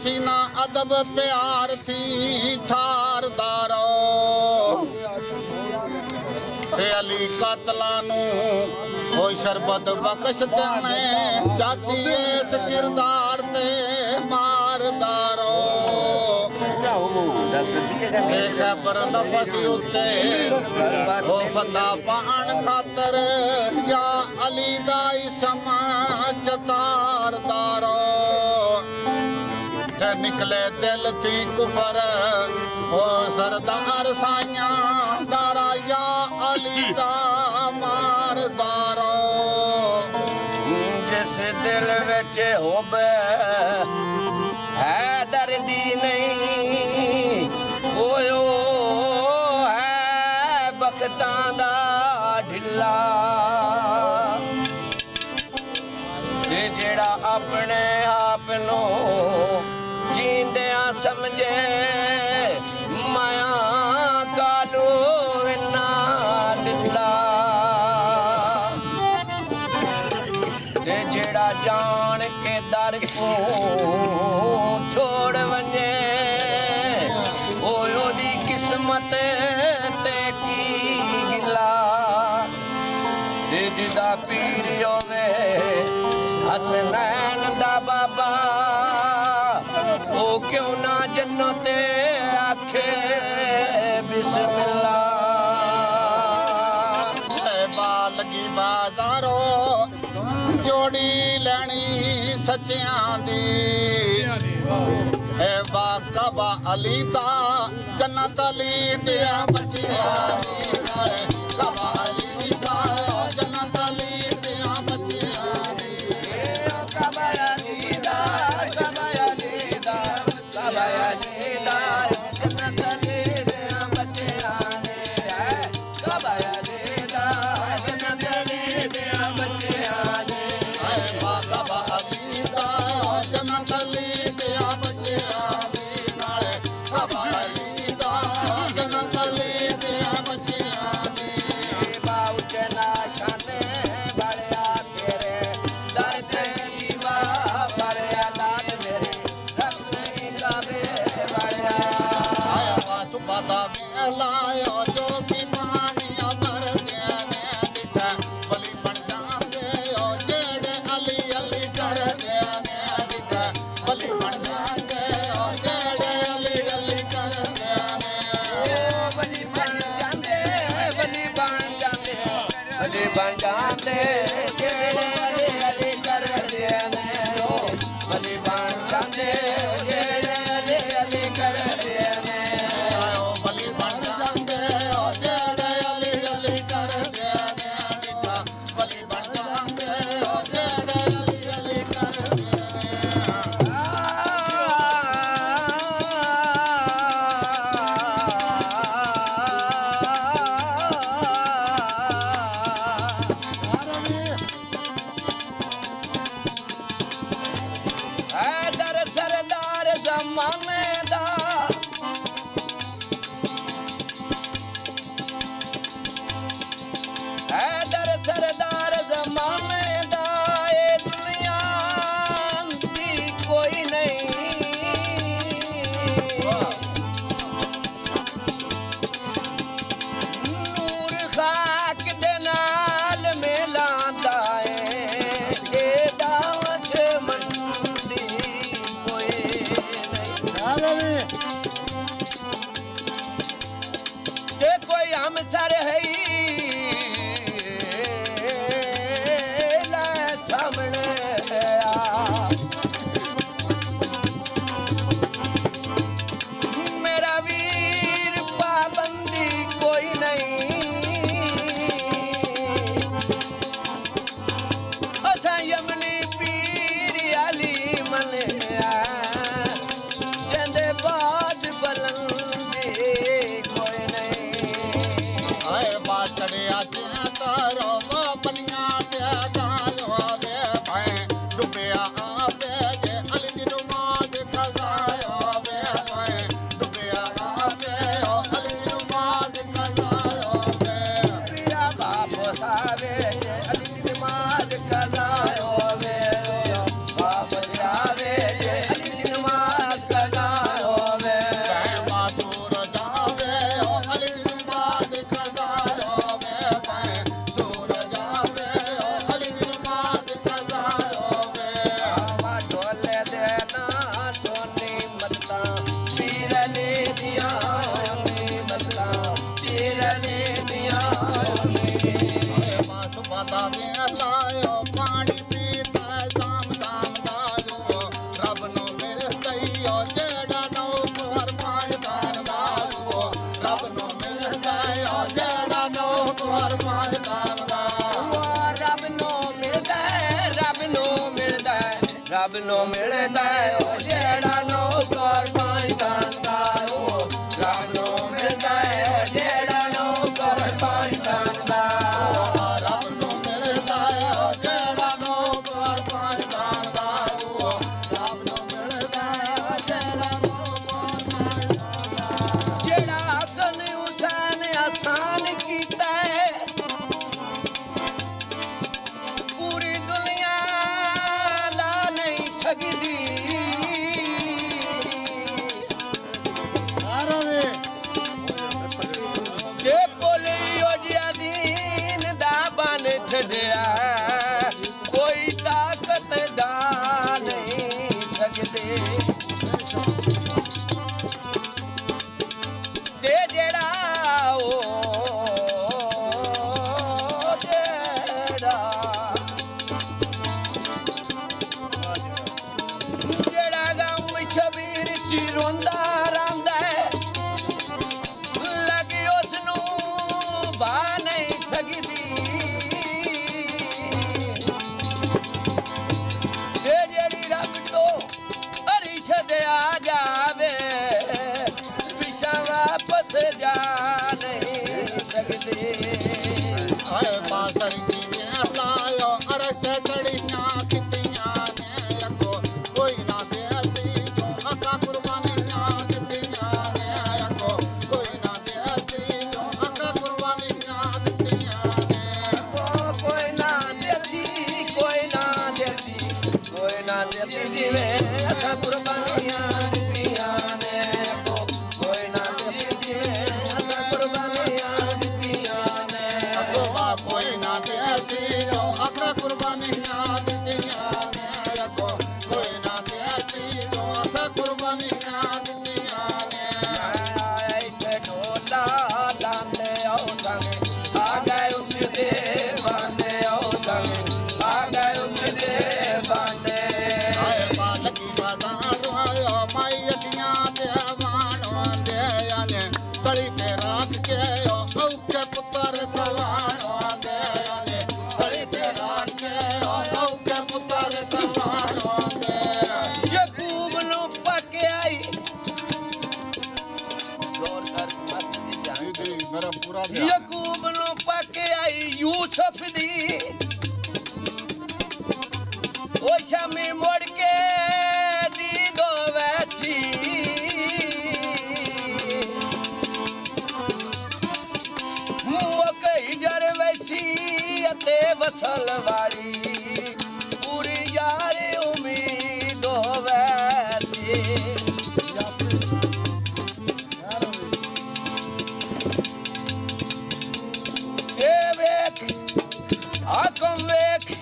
हसीना अदब प्यार थी ठारदारो अली कातलानू ओ शरबत बख्श देने चाहती इस किरदार ते मारदारो खैबर नफस उत्ते ओ फता पाण खातर या अली दा इसम चतारदारो ते निकले दिल थी कुफर ओ सरदार साइया डारा या अली दा मारदारो जिस दिल विच होवे है दर्दी नहीं ओयो है बखतां दा ढिला ते जेड़ा अपने आप नूं जींदियां समझे माया कालू इन्ना लीला ते जेड़ा जान के दर को छोड़ वने ओदी किस्मत ते की गिला ते जिदा पीर होवे हसनैन दा बाबा ओ क्यों ना जन्नते आखे बिस्मिल्लाह लगी बाजारो जोड़ी लैनी सच्चियां दी ए बाकबा अली दा जन्नत अली दिया बच्चियां दी कबा अली दा जन्नत अली दिया बच्चियां दी कबा अली दा कबा अली दा कबा अली दा जन्नत अली दिया बच्चियां दी कबा अली दा जन्नत अली दिया बच्चियां दी बाकबा अली दा जन्नत अली दिया बच्चियां दी नाले कबा अली दा जन्नत अली दिया बच्चियां दी बाऊ जना शाने बड़या तेरे दर ते दीवा बड़या लाल मेरे रखने गावे बड़या आया वासुपदा लायो जो की पानिया भर देने बिठा बली बन जाते ओ जेड़े अली अली कर देने बिठा बली बन जाते ओ जेड़े अली अली कर देने बली बन जाते बली बन जाते बली बन जाते जेड़े अली अली कर देने ओ बली बन जाते जेड़े अली अली कर देने आयो बली बन जाते ओ जेड़े अली अली कर देने बिठा बली बन जाते ओ जेड़े अली अली कर देने हैदर सरदार ज़माने दा हैदर सरदार ज़माने दा ए दुनिया दी कोई नहीं नूर खाक दे नाल मिलांदा ए दावच मंदी कोई नहीं ते कोई हम सर है ला सामने आ मेरा वीर पाबंदी कोई नहीं असा यमनी पीर अली मलिया जंदे बाद बलंदी कोई नहीं आए ਨੂੰ ਮਿਲਦਾ ਉਹ ਜਿਹੜਾ ਨੌਕਰ ਪਾਇੰਦਾ ਉਹ ਰੱਬ ਨੂੰ ਮਿਲਦਾ ਜਿਹੜਾ ਨੌਕਰ ਪਾਇੰਦਾ ਰੱਬ ਨੂੰ ਮਿਲਦਾ ਹੈ ਜਿਹੜਾ ਨੌਕਰ ਪਾਇੰਦਾ ਉਹ ਰੱਬ ਨੂੰ ਮਿਲਦਾ ਹੈ ਜਿਹੜਾ ਨੌਕਰ ਪਾਇੰਦਾ ਜਿਹੜਾ ਆਸਨ ਉਠਾਨ ਆਸਾਨ ਕੀਤਾ ਹੈ ਪੂਰੀ ਦੁਨੀਆ ਲਾ ਨਹੀਂ ਸਕਦੀ ਆਰਵੇ ਜੇ ਬੋਲੀ ਉਹ ਜਿਆ ਦੀਨ ਦਾ ਬਨ ਛੱਡਿਆ ਕੋਈ ਤਾਕਤ ਦਾ ਨਹੀਂ ਸਕਦੇ ਤੇ ਜਿਹੜਾ ਉਹ ਜਿਹੜਾ ਗਮ ਛਬੀਰ ਚ ਰੋਂਦਾ ਰਹਿੰਦਾ ਹੈ ਲੱਗੀ ਉਸ ਨੂੰ ਬਾ ਨਹੀਂ ਸਕਦੀ ਤੇ ਜਿਹੜੀ ਰੱਬ ਤੋਂ ਅਰਿਸ਼ਦ ਆ ਜਾਵੇ ਪਿਛਾ ਵਾਪਸ ਜਾ ਨਹੀਂ ਸਕਦੇ ਆਏ ਬਾਸਰ ਕੀ ਲਾਇਓ ਅਰਸ਼ ਚੜੀਆਂ ਕਿਤੀਆਂ ਨੇ ਅੱਗੋ ਕੋਈ ਨਾ ਦੇਸੀ ਜੋ ਅੱਗਾ ਕੁਰਬਾਨੀਆਂ ਦਿੱਤੀਆਂ ਨੇ ਅੱਗੋ ਕੋਈ ਨਾ ਦੇਸੀ ਜੋ ਅੱਗਾ ਕੁਰਬਾਨੀਆਂ ਦਿੱਤੀਆਂ ਨੇ ਕੋਈ ਨਾ ਦੇਤੀ ਕੋਈ ਨਾ ਦੇਤੀ ਕੋਈ ਨਾ ਦੇਤੀ ਜਿਵੇਂ ਅਸਾਂ ਕੁਰਬਾਨੀਆਂ ਦਿੱਤੀਆਂ ਨੇ ਕੋਈ ਨਾ ਦੇਤੀ ਜਿਵੇਂ ਅਸਾਂ ਕੁਰਬਾਨੀਆਂ ਦਿੱਤੀਆਂ ਨੇ ਅੱਗੋ ਆ ਕੋਈ ਨਾ ਦੇਸੀ ਜੋ ਅੱਗਾ ਕੁਰਬਾਨੀਆਂ ਦਿੱਤੀਆਂ ਨੇ ਅੱਗੋ ਕੋਈ ਨਾ ਦੇਸੀ ਜੋ ਅੱਗਾ ਕੁਰਬਾਨੀਆਂ ਦਿੱਤੀਆਂ ਨੇ ਇੱਥੇ ਢੋਲਾ ਲਾਂਦੇ ਆਉਂਦਾਂਗੇ ਆ ਗਏ ਉੱਤੇ ਬਾਂਦੇ ਆਉਂਦਾਂਗੇ ਆ ਗਏ ਉੱਤੇ ਬਾਂਦੇ ਆਏ ਬਾਲਕੀ ਬਾਜ਼ਾਰ ਆਇਓ ਮਾਈ ਅੱਡੀਆਂ ਤੇ ਵਾਣੋਂ ਦੇ ਆਨੇ ਤਲੀ ਤੇ ਰੱਖ ਕੇ ਔਖੇ ਪੁੱਤਰ ਕਵਾਣੋਂ ਦੇ ਆਨੇ ਤਲੀ ਤੇ ਰੱਖ ਕੇ ਔਖੇ ਪੁੱਤਰ ਕਵਾਣੋਂ ਦੇ ਯਕੂਬ ਨੂੰ ਪੱਕਿਆਈ ਗੌਰ ਕਰ ਮਤ ਦੀ ਜਾਨ ਜੀ ਮੇਰਾ ਪੂਰਾ ਯਕੂਬ ਨੂੰ ਪੱਕਿਆਈ ਯੂਸਫ ਦੀ ਉਹ ਸ਼ਾਮੀ ਮੁੜ ਕੇ ਦੀ ਦੋਵੈਸੀ ਮੁਕਈ ਜਰ ਵੈਸੀ ਅਤੇ ਵਸਲ ਵਾਲੀ ਪੂਰੀ ਯਾਰ ਉਮੀਦ ਹੋਵੈਸੀ ਇਹ ਵੇਖ ਹਾਕਮ ਵੇਖ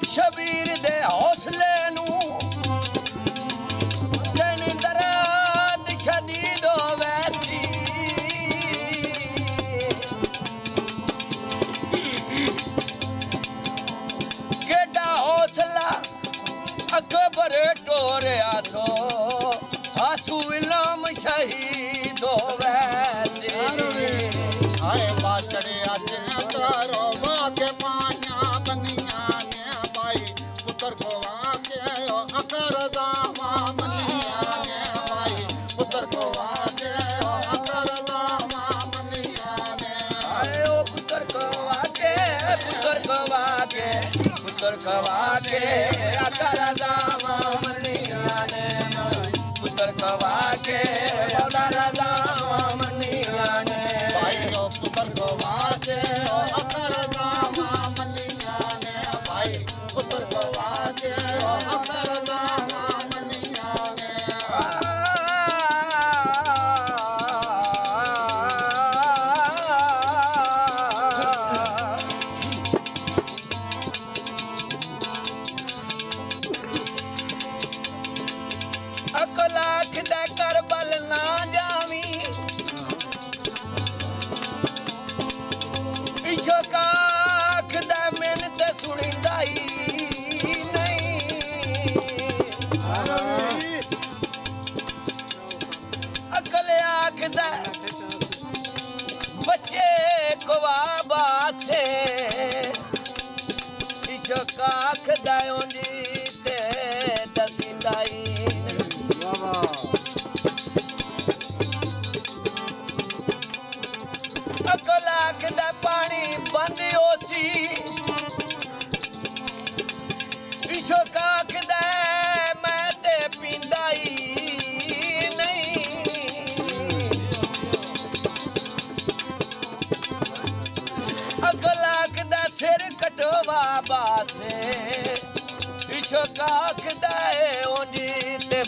ਸ਼ਬੀਰ ਦੇ ਹੌਸਲੇ ਨੂੰ ਤੈਨੂੰ ਦਰਦ ਸ਼ਦੀਦ ਹੋਵੈਸੀ ਕਿਹੜਾ ਹੌਸਲਾ ਅਕਬਰ ਟੋਰਿਆ ਸੋ ਆਸੂ ਇਲਮ ਸ਼ਹੀਦ ਹੋਵੈਸੀ ਆਏ ਬਾਛੜਿਆ ਚਿੰਤਰੋ ਵਾਕੇ ਪਾਈਆਂ ਬੰਨੀਆਂ ਨੇ ਬਾਈ ਪੁੱਤਰ ਕੋ ਵਾਕੇ ਅਕਰ ਜ਼ਾਮਾ ਮੰਨੀਆਂ ਨੇ ਬਾਈ ਪੁੱਤਰ ਕੋ ਵਾਕੇ ਅਕਰ ਜ਼ਾਮਾ ਮੰਨੀਆਂ ਨੇ ਆਏ ਉਹ ਪੁੱਤਰ ਕਵਾ ਕੇ ਅਕਰ ਜ਼ਾਮਾ ਮੰਨੀਆਂ ਨੇ ਪੁੱਤਰ ਕਵਾ ਕੇ ਅਕਰ ਜ਼ਾਮਾ ਮੰਨੀਆਂ ਨੇ ਬਾਈ ਉਹ ਪੁੱਤਰ ਕੋ ਵਾਕੇ ਅਕਰ ਜ਼ਾਮਾ ਮੰਨੀਆਂ ਨੇ ਬਾਈ ਪੁੱਤਰ ਕੋ ਵਾਕੇ ਅਕਰ ਜ਼ਾਮਾ ਮੰਨੀਆਂ ਨੇ ਅਕਲਾਖ ਦਾ ਕਰਬਲ ਨਾ ਜਾਵੀਂ ਇਸ਼ਕਾਖ ਦਾ ਮਿਹਨਤ ਸੁਣੀਂਦਾ ਹੀ ਨਹੀਂ ਅਕਲ ਆਖਦਾ ਬੱਚੇ ਕਵਾ ਬਾਸੇ ਇਸ਼ਕਾਖ ਦਾ ਉਂਦੀ ਤੇ ਦਸੀ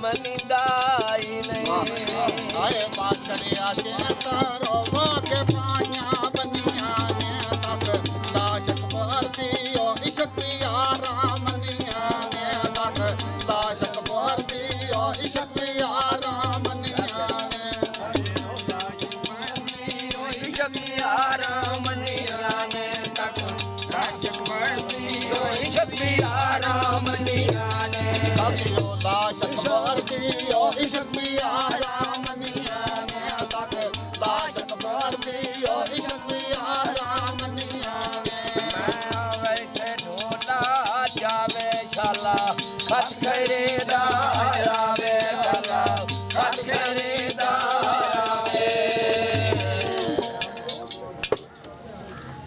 ਮਨੀਦਾ ਹੀ ਨਹੀਂ ਆਏ ਬਾਛੜਿਆ ਚੇਤਰੋ ਵਾਕੇ ਪਾਈਆਂ ਬੰਨੀਆਂ ਨੇ ਤੱਕ ਲਾਸ਼ਕ ਵਰਦੀ ਓ ਇਸ਼ਕ ਪਿਆਰਾ ਮੰਨੀਆਂ ਨੇ ਤੱਕ ਲਾਸ਼ਕ ਵਰਦੀ ਓ ਇਸ਼ਕ ਪਿਆਰਾ ਮੰਨੀਆਂ ਨੇ ਸ਼ਕੀਆਰਾ ਮਨੀਆਂ ਨੇ ਤੱਕ ਰਾਜਕ ਵਰਦੀ ਹੋਈ ਸ਼ਕੀਆਰਾ ਮਨੀਆਂ ਨੇ ਤਾਕਿਓ ਲਾਸ਼ਕ ਵਰਦੀ ਓ ਇਸ਼ਕ